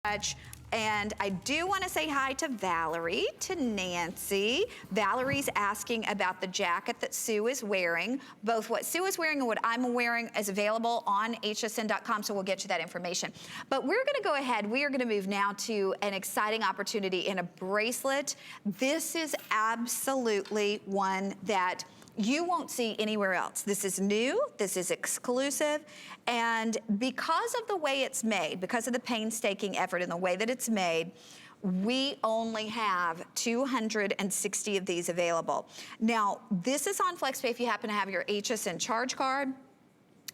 much. And I do want to say hi to Valerie, to Nancy. Valerie's asking about the jacket that Sue is wearing. Both what Sue is wearing and what I'm wearing is available on hsn.com, so we'll get you that information. But we're going to go ahead. We are going to move now to an exciting opportunity in a bracelet. This is absolutely one that you won't see anywhere else. This is new, this is exclusive, and because of the way it's made, because of the painstaking effort and the way that it's made, we only have 260 of these available. Now, this is on FlexPay if you happen to have your HSN charge card,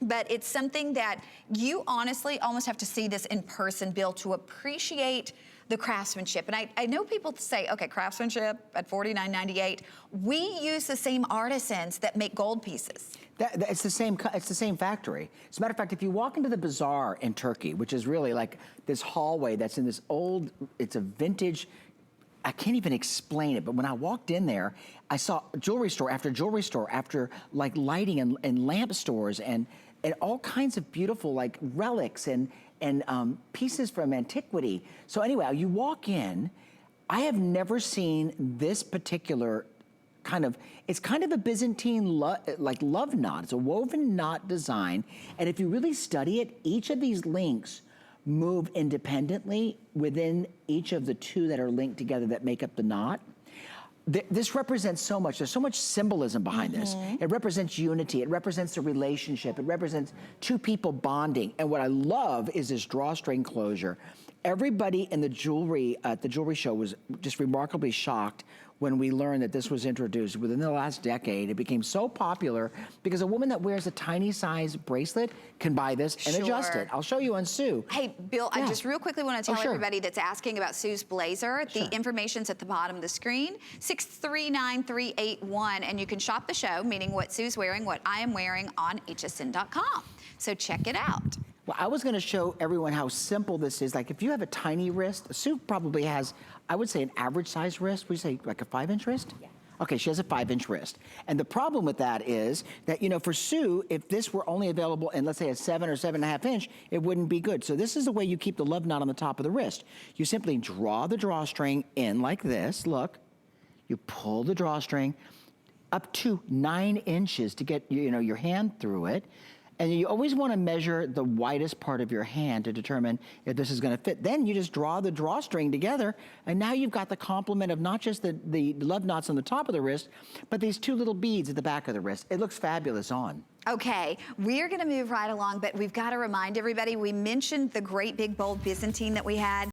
but it's something that you honestly almost have to see this in person, Bill, to appreciate the craftsmanship. And I know people say, okay, craftsmanship at $49.98. We use the same artisans that make gold pieces. It's the same factory. As a matter of fact, if you walk into the bazaar in Turkey, which is really like this hallway that's in this old, it's a vintage, I can't even explain it, but when I walked in there, I saw jewelry store after like lighting and lamp stores and all kinds of beautiful like relics and pieces from antiquity. So anyway, you walk in, I have never seen this particular it's kind of a Byzantine love knot. It's a woven knot design. And if you really study it, each of these links move independently within each of the two that are linked together that make up the knot. This represents so much. There's so much symbolism behind this. It represents unity. It represents a relationship. It represents two people bonding. And what I love is this drawstring closure. Everybody in the jewelry at the jewelry show was just remarkably shocked when we learned that this was introduced within the last decade. It became so popular because a woman that wears a tiny size bracelet can buy this and adjust it. I'll show you on Sue. Hey, Bill, I just real quickly want to tell everybody that's asking about Sue's blazer, the information's at the bottom of the screen, 639381, and you can shop the show, meaning what Sue's wearing, what I am wearing on hsn.com. So check it out. Well, I was gonna show everyone how simple this is. Like if you have a tiny wrist, Sue probably has, I would say an average size wrist. Would you say like a 5-inch wrist? Yeah. Okay, she has a 5-inch wrist. And the problem with that is that, you know, for Sue, if this were only available in, let's say, a 7 or 7.5 inch, it wouldn't be good. So this is the way you keep the love knot on the top of the wrist. You simply draw the drawstring in like this, look. You pull the drawstring up to 9 inches to get, you know, your hand through it. And you always want to measure the widest part of your hand to determine if this is going to fit. Then you just draw the drawstring together, and now you've got the complement of not just the love knots on the top of the wrist, but these two little beads at the back of the wrist. It looks fabulous on. Okay, we're going to move right along, but we've got to remind everybody, we mentioned the great big bold Byzantine that we had.